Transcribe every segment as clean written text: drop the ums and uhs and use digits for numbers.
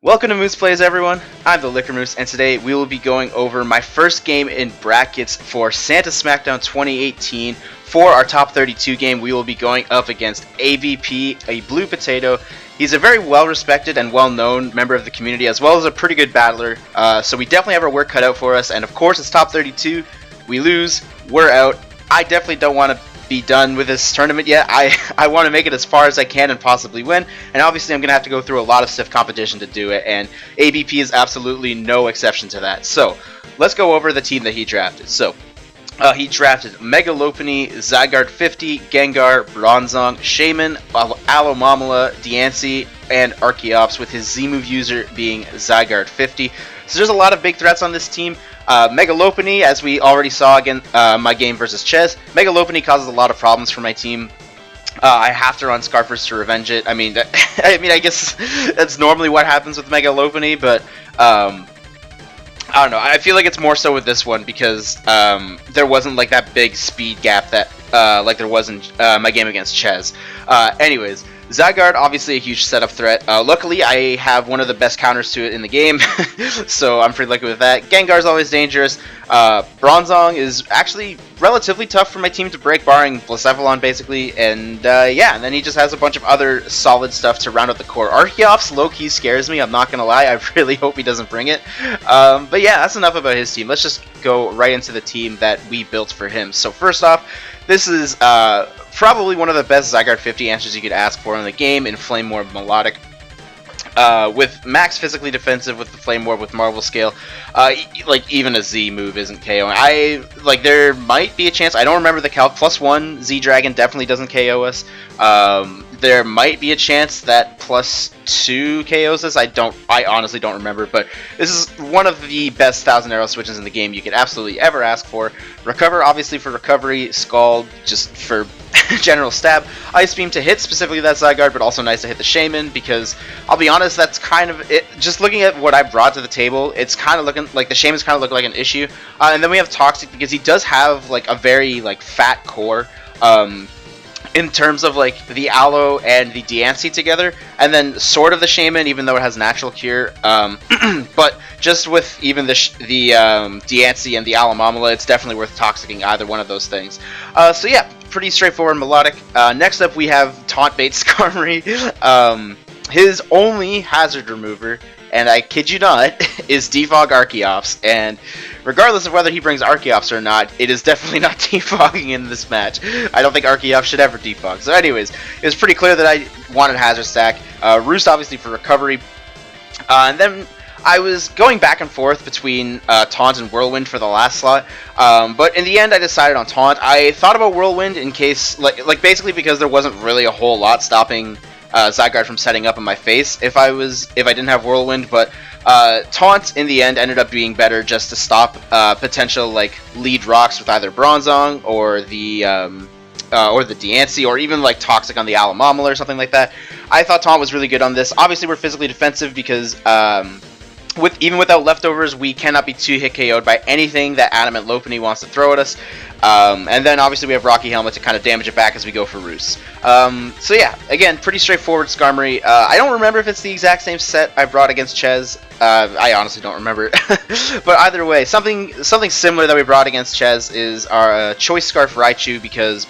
Welcome to Moose Plays, everyone. I'm the Liquor Moose, and today we will be going over my first game in brackets for Santa Smackdown 2018. For our top 32 game, we will be going up against ABP, a blue potato. He's a very well-respected and well-known member of the community, as well as a pretty good battler. So we definitely have our work cut out for us, and of course it's top 32. We lose, we're out. I definitely don't want to be done with this tournament yet. I want to make it as far as I can and possibly win, and obviously I'm going to have to go through a lot of stiff competition to do it, and ABP is absolutely no exception to that. So let's go over the team that he drafted. So he drafted Megaane, Zygarde 50, Gengar, Bronzong, Shaman, Alomamala, Diancie, and Archeops, with his Z-move user being Zygarde 50. So there's a lot of big threats on this team. Megaane, as we already saw again, my game versus Ches, Megaane causes a lot of problems for my team. I have to run Scarfers to revenge it. I mean, I guess that's normally what happens with Megaane, but I don't know. I feel like it's more so with this one because there wasn't like that big speed gap that like there was in my game against Ches. Anyways, Zygarde, obviously a huge setup threat. Luckily, I have one of the best counters to it in the game, so I'm pretty lucky with that. Gengar's always dangerous. Bronzong is actually relatively tough for my team to break, barring Blacephalon, basically. And yeah, and then he just has a bunch of other solid stuff to round out the core. Archeops low-key scares me, I'm not going to lie. I really hope he doesn't bring it. But yeah, that's enough about his team. Let's just go right into the team that we built for him. So first off, this is probably one of the best Zygarde 50 answers you could ask for in the game in Flame Orb Melodic. With max physically defensive with the Flame Orb with Marvel Scale, like even a Z move isn't KOing. There might be a chance, I don't remember the calc, +1 Z Dragon definitely doesn't KO us. There might be a chance that +2 KOs us. I honestly don't remember, but this is one of the best 1000 arrow switches in the game you could absolutely ever ask for. Recover, obviously for recovery, Scald just for general stab, Ice Beam to hit specifically that Zygarde, but also nice to hit the Shaman, because I'll be honest, that's kind of it. Just looking at what I brought to the table, it's kind of looking like the Shaman's kind of looking like an issue. And then we have Toxic, because he does have like a very like fat core in terms of like the Aloe and the Diancie together, and then sort of the Shaman, even though it has natural cure. But just with even the Diancie and the Alomamala, it's definitely worth toxicking either one of those things. So yeah, pretty straightforward melodic. Next up we have Taunt Bait Skarmory. His only hazard remover, and I kid you not, is Defog Archeops, and regardless of whether he brings Archeops or not, it is definitely not defogging in this match. I don't think Archeops should ever defog. So anyways, it was pretty clear that I wanted Hazard Stack. Roost obviously for recovery. And then I was going back and forth between Taunt and Whirlwind for the last slot, but in the end I decided on Taunt. I thought about Whirlwind in case, like basically because there wasn't really a whole lot stopping Zygarde from setting up in my face if I didn't have Whirlwind, but Taunt in the end ended up being better just to stop potential like lead rocks with either Bronzong or the Diancie, or even like Toxic on the Alomamala or something like that. I thought Taunt was really good on this. Obviously we're physically defensive because even without leftovers, we cannot be 2-hit KO'd by anything that Adamant Lopunny wants to throw at us. And then obviously we have Rocky Helmet to kind of damage it back as we go for Roost. So yeah, again, pretty straightforward Skarmory. I don't remember if it's the exact same set I brought against Ches. I honestly don't remember. But either way, something similar that we brought against Ches is our Choice Scarf Raichu, because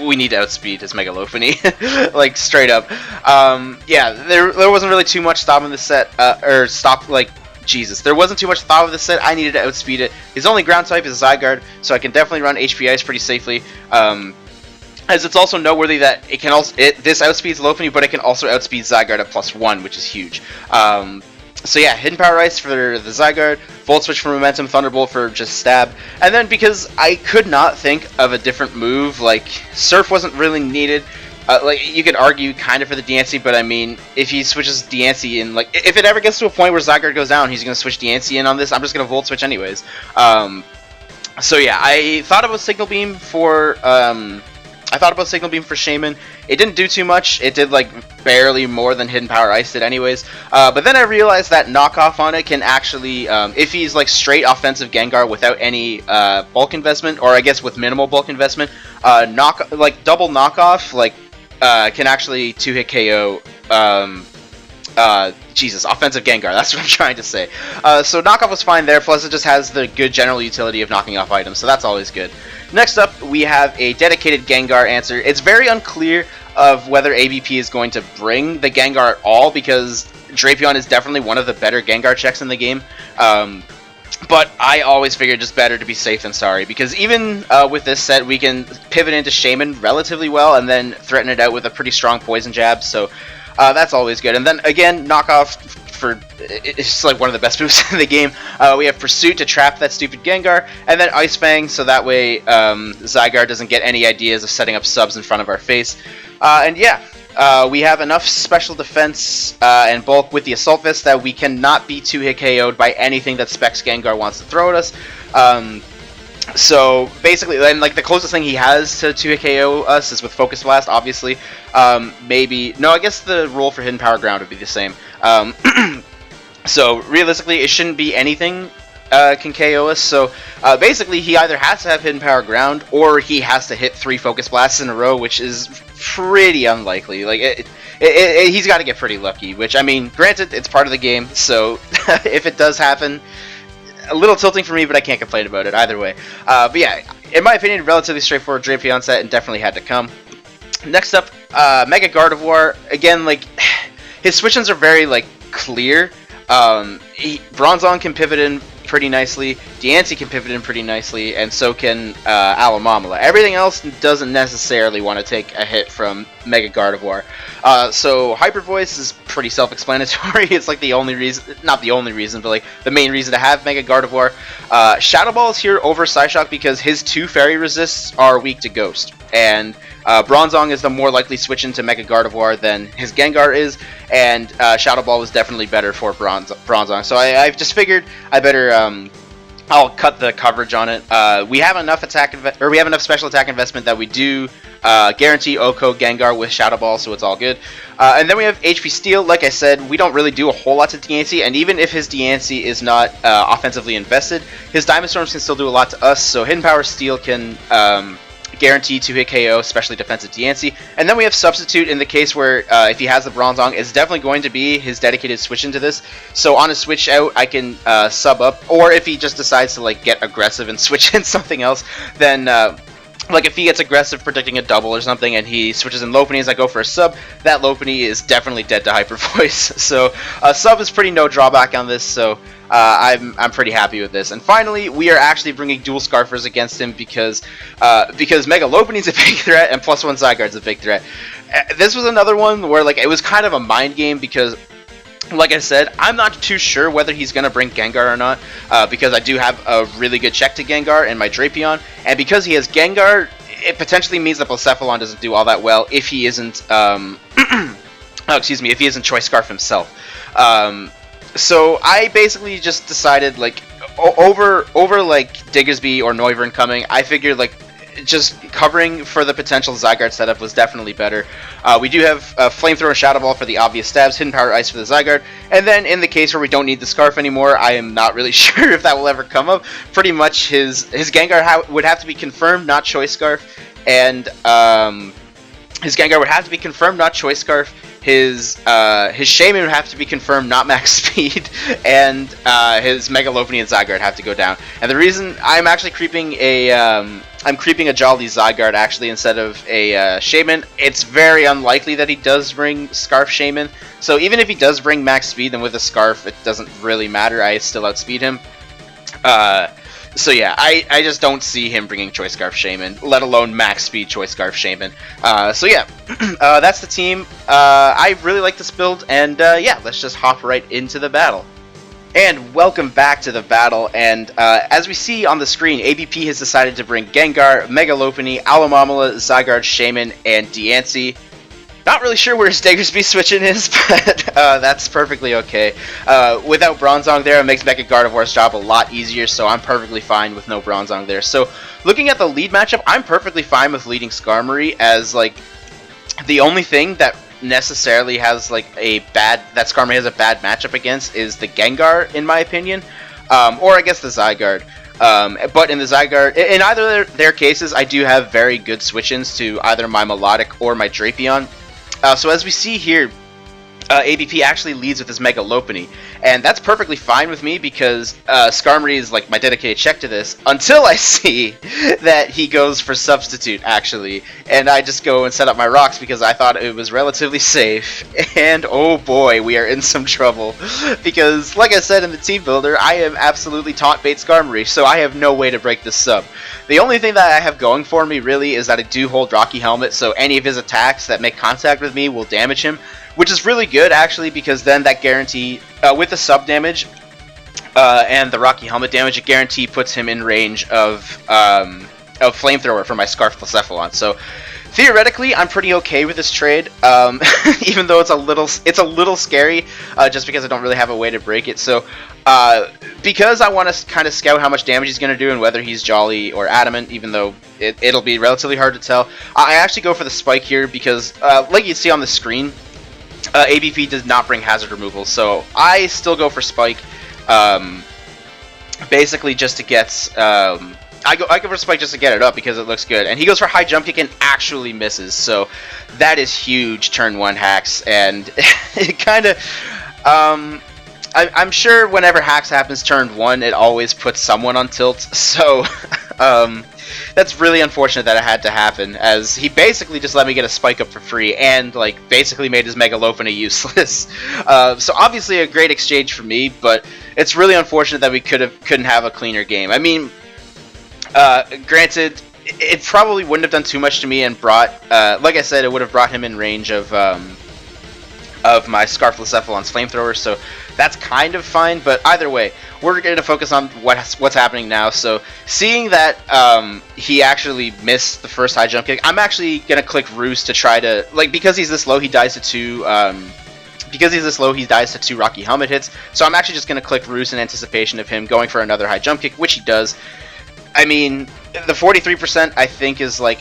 we need to outspeed his Mega Lopunny, like straight up. Yeah, there wasn't really too much stopping the set, there wasn't too much thought of the set. I needed to outspeed it. His only ground type is Zygarde, so I can definitely run HP Ice pretty safely. As it's also noteworthy that this outspeeds Lopunny, but it can also outspeed Zygarde at +1, which is huge. So yeah, Hidden Power Ice for the Zygarde, Volt Switch for Momentum, Thunderbolt for just stab, and then because I could not think of a different move, like Surf wasn't really needed. Like you could argue kind of for the Diancie, but I mean, if he switches Diancie in, like if it ever gets to a point where Zygarde goes down, he's gonna switch Diancie in on this. I'm just gonna Volt Switch anyways. So yeah, I thought about Signal Beam for Shaman. It didn't do too much. It did like barely more than Hidden Power Ice did anyways. But then I realized that knockoff on it can actually, if he's like straight offensive Gengar without any bulk investment, or I guess with minimal bulk investment, double knockoff can actually 2-hit KO Jesus, offensive Gengar, that's what I'm trying to say. So knockoff was fine there, plus it just has the good general utility of knocking off items, so that's always good. Next up, we have a dedicated Gengar answer. It's very unclear of whether ABP is going to bring the Gengar at all, because Drapion is definitely one of the better Gengar checks in the game. But I always figured just better to be safe than sorry, because even with this set, we can pivot into Shaman relatively well and then threaten it out with a pretty strong poison jab, so that's always good. And then again, knockoff for it's just like one of the best moves in the game. We have Pursuit to trap that stupid Gengar, and then Ice Fang, so that way Zygarde doesn't get any ideas of setting up subs in front of our face. And yeah, we have enough special defense and bulk with the Assault Vest that we cannot be 2-hit KO'd by anything that Specs Gengar wants to throw at us. So basically, then like the closest thing he has to 2-hit KO us is with Focus Blast, obviously. Maybe no, I guess the rule for Hidden Power Ground would be the same. So realistically, it shouldn't be anything can KO us. So basically, he either has to have Hidden Power Ground or he has to hit 3 Focus Blasts in a row, which is pretty unlikely. Like he's got to get pretty lucky. Which, I mean, granted, it's part of the game. So if it does happen, a little tilting for me, but I can't complain about it either way. But yeah, in my opinion, relatively straightforward Drapion set, and definitely had to come. Next up, Mega Gardevoir. Again, like his switch-ins are very like clear. Bronzong can pivot in pretty nicely, Diancie can pivot in pretty nicely, and so can Alamamala. Everything else doesn't necessarily want to take a hit from Mega Gardevoir. So Hyper Voice is pretty self-explanatory. It's like the only reason, not the only reason, but like the main reason to have Mega Gardevoir. Shadow Ball is here over Psyshock because his 2 fairy resists are weak to Ghost, and Bronzong is the more likely switch into Mega Gardevoir than his Gengar is, and Shadow Ball was definitely better for Bronzong. So I've just figured I better I'll cut the coverage on it. We have enough we have enough special attack investment that we do guarantee Oko Gengar with Shadow Ball, so it's all good. And then we have HP Steel. Like I said, we don't really do a whole lot to Diancie, and even if his Diancie is not offensively invested, his Diamond Storms can still do a lot to us. So Hidden Power Steel can guarantee 2-hit KO, especially defensive Diancie. And then we have Substitute in the case where if he has the Bronzong, it's definitely going to be his dedicated switch into this. So on a switch out, I can sub up, or if he just decides to like get aggressive and switch in something else, then like if he gets aggressive predicting a double or something and he switches in Lopunny as I go for a sub, that Lopunny is definitely dead to Hyper Voice. So sub is pretty no drawback on this, so I'm pretty happy with this. And finally, we are actually bringing dual Scarfers against him because Mega Lopunny's a big threat and +1 Zygarde's a big threat. This was another one where like it was kind of a mind game because, like I said, I'm not too sure whether he's going to bring Gengar or not, because I do have a really good check to Gengar in my Drapion, and because he has Gengar, it potentially means that Blacephalon doesn't do all that well if he isn't, if he isn't Choice Scarf himself. So I basically just decided, like, over like Diggersby or Noivern coming, I figured like just covering for the potential Zygarde setup was definitely better. We do have Flamethrower and Shadow Ball for the obvious stabs, Hidden Power Ice for the Zygarde, and then in the case where we don't need the Scarf anymore, I am not really sure if that will ever come up. Pretty much his Gengar would have to be confirmed, not Choice Scarf, and his Gengar would have to be confirmed, not Choice Scarf. His Shaman would have to be confirmed, not max speed, and his Mega Lopunny and Zygarde have to go down. And the reason I'm actually creeping a Jolly Zygarde actually instead of a Shaman, it's very unlikely that he does bring Scarf Shaman. So even if he does bring max speed, then with a Scarf, it doesn't really matter. I still outspeed him. So yeah, I just don't see him bringing Choice Scarf Shaman, let alone max speed Choice Scarf Shaman. So yeah, that's the team. I really like this build, and yeah, let's just hop right into the battle. And welcome back to the battle, and as we see on the screen, ABP has decided to bring Gengar, Mega Lopunny, Alamamala, Zygarde, Shaman, and Diancie. Not really sure where his Diggersby switch-in is, but that's perfectly okay. Without Bronzong there, it makes Mega Gardevoir's job a lot easier, so I'm perfectly fine with no Bronzong there. So, looking at the lead matchup, I'm perfectly fine with leading Skarmory as, like, the only thing that necessarily has, like, that Skarmory has a bad matchup against is the Gengar, in my opinion. Or, I guess, the Zygarde. But in the Zygarde, in either of their cases, I do have very good switch-ins to either my Melodic or my Drapion. So as we see here, ABP actually leads with his Megalopony, and that's perfectly fine with me because Skarmory is like my dedicated check to this until I see that he goes for Substitute actually, and I just go and set up my rocks because I thought it was relatively safe, and oh boy, we are in some trouble because like I said in the team builder, I am absolutely taunt bait Skarmory, so I have no way to break this sub. The only thing that I have going for me really is that I do hold Rocky Helmet, so any of his attacks that make contact with me will damage him, which is really good actually because then that guarantee with the sub damage and the Rocky Helmet damage, it guarantee puts him in range of Flamethrower for my Scarflephalon. So theoretically, I'm pretty okay with this trade, even though it's a little scary just because I don't really have a way to break it. So because I want to kind of scout how much damage he's going to do and whether he's Jolly or Adamant, even though it'll be relatively hard to tell, I actually go for the Spike here because like you see on the screen, ABP does not bring hazard removal, so I still go for Spike, basically just to get, I go for Spike just to get it up because it looks good, and he goes for High Jump Kick and actually misses, so that is huge turn 1 hacks, and it kind of, I'm sure whenever hacks happens turn 1, it always puts someone on tilt, so, that's really unfortunate that it had to happen, as he basically just let me get a Spike up for free and like basically made his Megalopony useless. So obviously a great exchange for me, but it's really unfortunate that we couldn't have a cleaner game. I mean, granted, it probably wouldn't have done too much to me and brought, like I said, it would have brought him in range of my Scarflephalon's Flamethrower, so that's kind of fine, but either way, we're going to focus on what's happening now. So seeing that he actually missed the first High Jump Kick, I'm actually going to click Roost to try to, like, because he's this low, he dies to 2, Rocky Helmet hits, so I'm actually just going to click Roost in anticipation of him going for another High Jump Kick, which he does. I mean, the 43% I think is like,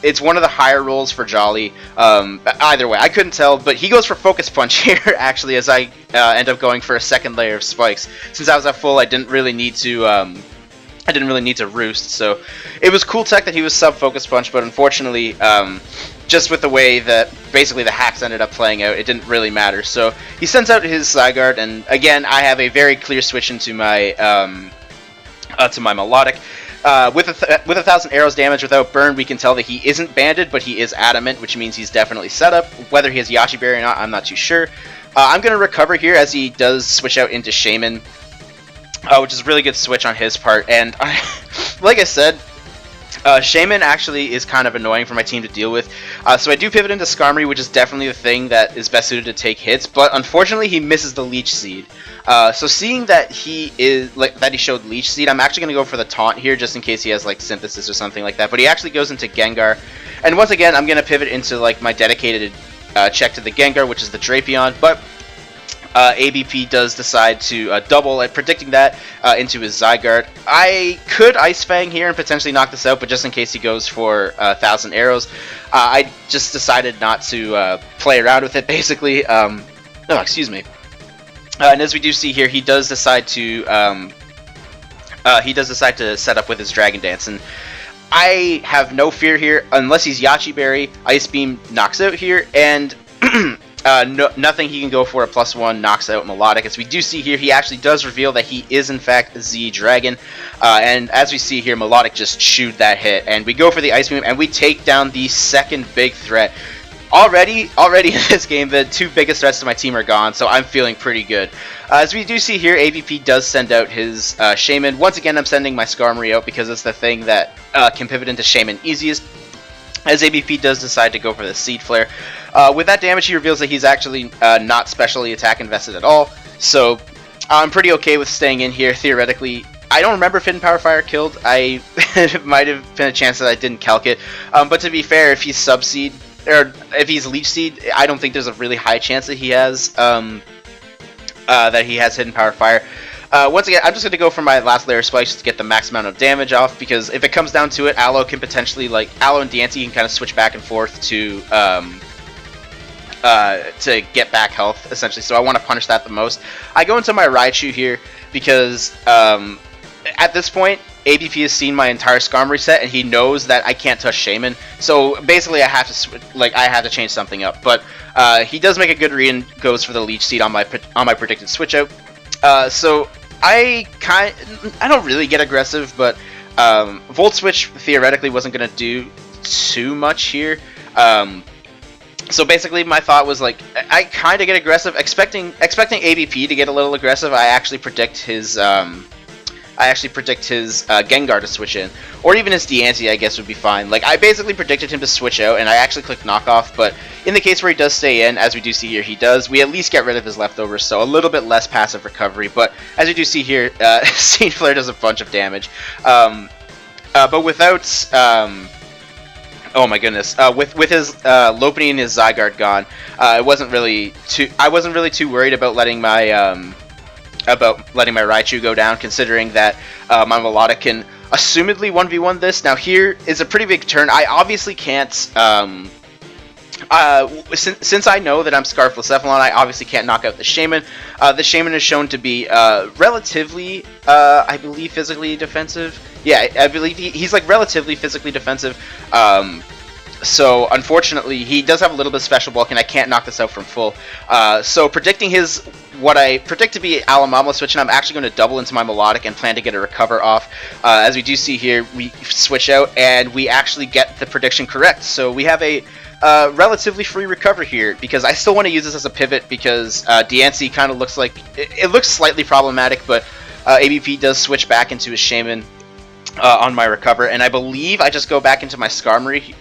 it's one of the higher rolls for Jolly. Either way, I couldn't tell, but he goes for Focus Punch here, actually, as I end up going for a second layer of spikes. Since I was at full, I didn't really need to roost, so it was cool tech that he was sub-Focus Punch, but unfortunately, just with the way that basically the hacks ended up playing out, it didn't really matter. So he sends out his Zygarde, and again, I have a very clear switch into my Melodic. With 1,000 arrows damage without burn, we can tell that he isn't banded, but he is adamant, which means he's definitely set up. Whether he has Yachi Berry or not, I'm not too sure. I'm going to recover here as he does switch out into Shaman, which is a really good switch on his part. And like I said, Shaman actually is kind of annoying for my team to deal with. So I do pivot into Skarmory, which is definitely the thing that is best suited to take hits, but unfortunately he misses the Leech Seed. So seeing that he showed Leech Seed, I'm actually going to go for the taunt here just in case he has like Synthesis or something like that. But he actually goes into Gengar, and once again I'm going to pivot into like my dedicated check to the Gengar, which is the Drapion. But ABP does decide to double at predicting that into his Zygarde. I could Ice Fang here and potentially knock this out, but just in case he goes for 1,000 arrows, I just decided not to play around with it. Basically, no, excuse me. And as we do see here, he does decide to set up with his Dragon Dance, and I have no fear here unless he's Yachi Berry. Ice Beam knocks out here, and nothing he can go for a +1 knocks out Melodic. As we do see here, he actually does reveal that he is in fact Z Dragon, and as we see here, Melodic just chewed that hit, and we go for the Ice Beam, and we take down the second big threat. Already in this game, the two biggest threats to my team are gone, so I'm feeling pretty good. As we do see here, ABP does send out his Shaman. Once again, I'm sending my Skarmory out because it's the thing that can pivot into Shaman easiest, as ABP does decide to go for the Seed Flare. With that damage, he reveals that he's actually not specially attack invested at all, so I'm pretty okay with staying in here, theoretically. I don't remember if Hidden Power Fire killed. It might have been a chance that I didn't calc it, but to be fair, if he's Sub-Seed, or if he's Leech Seed, I don't think there's a really high chance that he has Hidden Power Fire. Once again, I'm just going to go for my last layer of spikes to get the max amount of damage off, because if it comes down to it, Aloe can potentially, like, Aloe and Diancie can kind of switch back and forth to get back health, essentially, so I want to punish that the most. I go into my Raichu here, because at this point, ABP has seen my entire Skarm reset, and he knows that I can't touch Shaman. So basically, I have to change something up. But he does make a good read and goes for the Leech Seed on my predicted switch out. So I don't really get aggressive, but Volt Switch theoretically wasn't gonna do too much here. So basically, my thought was like, I kind of get aggressive, expecting ABP to get a little aggressive. I actually predict his Gengar to switch in, or even his Diancie, I guess would be fine. Like, I basically predicted him to switch out, and I actually clicked knockoff. But in the case where he does stay in, as we do see here, he does. We at least get rid of his leftovers, so a little bit less passive recovery. But as we do see here, Scene Flare does a bunch of damage. But without oh my goodness! With his Lopunny and his Zygarde gone, I wasn't really too worried about letting my Raichu go down, considering that my Melodic can assumedly 1v1 this. Now here is a pretty big turn. I obviously can't. Since I know that I'm Scarf Blacephalon, I obviously can't knock out the Shaman. The Shaman is shown to be relatively, I believe, physically defensive. Yeah, I believe he's like relatively physically defensive. So unfortunately, he does have a little bit of special bulk, and I can't knock this out from full. So predicting what I predict to be Alamamla switch, and I'm actually going to double into my Melodic and plan to get a recover off. As we do see here, we switch out, and we actually get the prediction correct. So we have a relatively free recover here, because I still want to use this as a pivot, because Diancie kind of looks like it looks slightly problematic, but ABP does switch back into his Shaman on my recover, and I believe I just go back into my Skarmory here.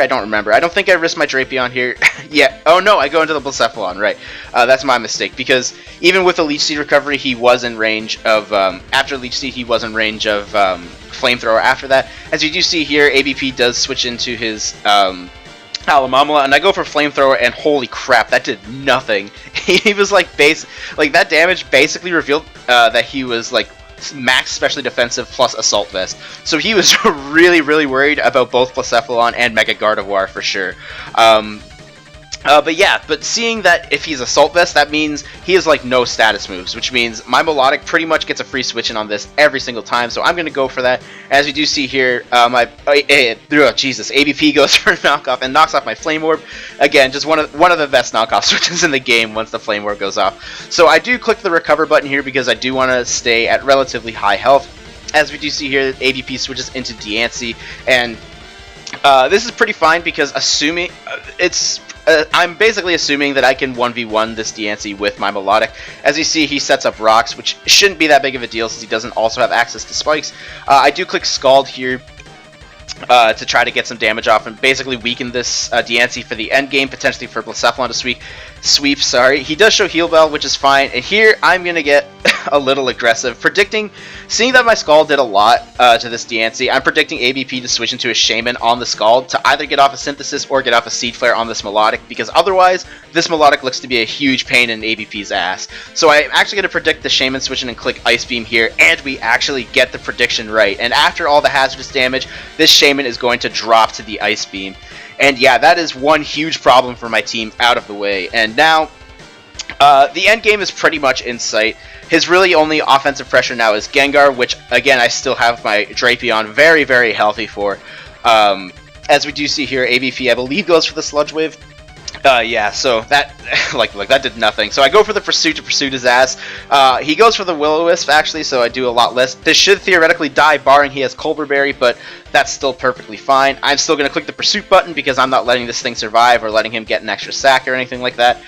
I don't remember. I don't think I risk my Drapion here. Yeah. Oh no, I go into the Blacephalon. Right. That's my mistake, because even with the Leech Seed recovery, he was in range of after Leech Seed, he was in range of Flamethrower after that. As you do see here, ABP does switch into his Alamamla, and I go for Flamethrower, and holy crap, that did nothing. He was like that damage basically revealed that he was like max specially defensive plus Assault Vest. So he was really, really worried about both Blacephalon and Mega Gardevoir for sure. But yeah, but seeing that if he's Assault Vest, that means he has like no status moves, which means my Melodic pretty much gets a free switch in on this every single time, so I'm going to go for that. As you do see here, ABP goes for a knockoff and knocks off my Flame Orb. Again, just one of the best knockoff switches in the game once the Flame Orb goes off. So I do click the recover button here because I do want to stay at relatively high health. As we do see here, ABP switches into Diancie, and this is pretty fine because assuming I'm basically assuming that I can 1v1 this Diancie with my Melodic. As you see, he sets up rocks, which shouldn't be that big of a deal since he doesn't also have access to spikes. I do click Scald here to try to get some damage off and basically weaken this Diancie for the end game, potentially for Blacephalon to sweep. He does show Heal Bell, which is fine, and here I'm going to get a little aggressive, seeing that my Scald did a lot to this Diancie, I'm predicting ABP to switch into a Shaman on the Scald to either get off a Synthesis or get off a Seed Flare on this Melodic, because otherwise this Melodic looks to be a huge pain in ABP's ass. So I'm actually going to predict the Shaman switching and click Ice Beam here, and we actually get the prediction right. And after all the hazardous damage, this Shaman is going to drop to the Ice Beam. And yeah, that is one huge problem for my team out of the way. And now, the end game is pretty much in sight. His really only offensive pressure now is Gengar, which, again, I still have my Drapion very, very healthy for. As we do see here, ABP, I believe, goes for the Sludge Wave. Yeah, so that, that did nothing. So I go for the Pursuit to pursue his ass. He goes for the Will-O-Wisp, actually, so I do a lot less. This should theoretically die, barring he has Colbur Berry, but that's still perfectly fine. I'm still going to click the Pursuit button because I'm not letting this thing survive or letting him get an extra sack or anything like that.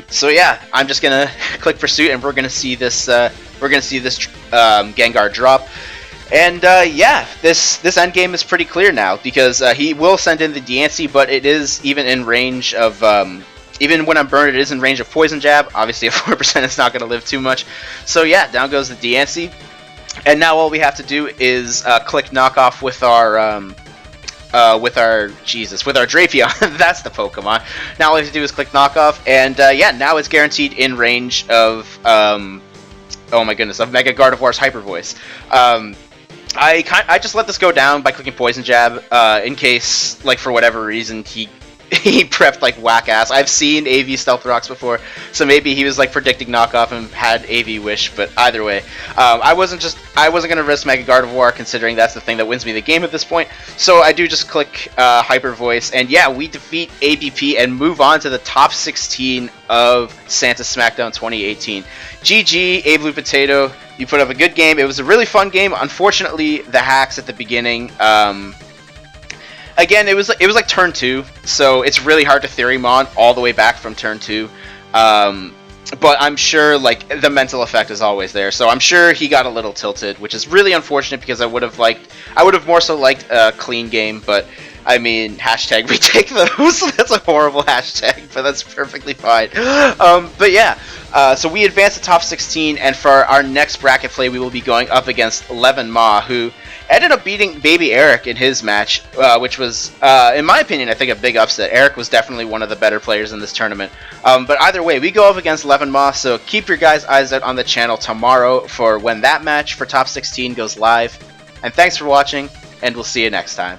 So yeah, I'm just going to click Pursuit, and we're going to see this, Gengar drop. And yeah, this end game is pretty clear now because he will send in the Diancie, but it is even in range of even when I'm burned, it is in range of Poison Jab. Obviously, a 4% is not going to live too much. So yeah, down goes the Diancie, and now all we have to do is click knockoff with our Drapion. That's the Pokemon. Now all we have to do is click knockoff, and yeah, now it's guaranteed in range of oh my goodness, of Mega Gardevoir's Hyper Voice. I just let this go down by clicking Poison Jab in case, like, for whatever reason, he he prepped like whack ass. I've seen AV Stealth Rocks before, so maybe he was like predicting knockoff and had AV Wish. But either way, I wasn't gonna risk Mega Gardevoir considering that's the thing that wins me the game at this point. So I do just click Hyper Voice, and yeah, we defeat ABP and move on to the top 16 of Santa Smackdown 2018. GG, Abe Blue Potato. You put up a good game. It was a really fun game. Unfortunately, the hacks at the beginning. Again, it was like turn 2, so it's really hard to Theorymon all the way back from turn 2. But I'm sure like the mental effect is always there, so I'm sure he got a little tilted, which is really unfortunate because I would have more so liked a clean game. But I mean, hashtag retake those. That's a horrible hashtag, but that's perfectly fine. But yeah, so we advance to top 16, and for our next bracket play, we will be going up against Levin Ma, who ended up beating Baby Eric in his match, which was, in my opinion, I think a big upset. Eric was definitely one of the better players in this tournament. But either way, we go up against Levin Ma, so keep your guys' eyes out on the channel tomorrow for when that match for top 16 goes live. And thanks for watching, and we'll see you next time.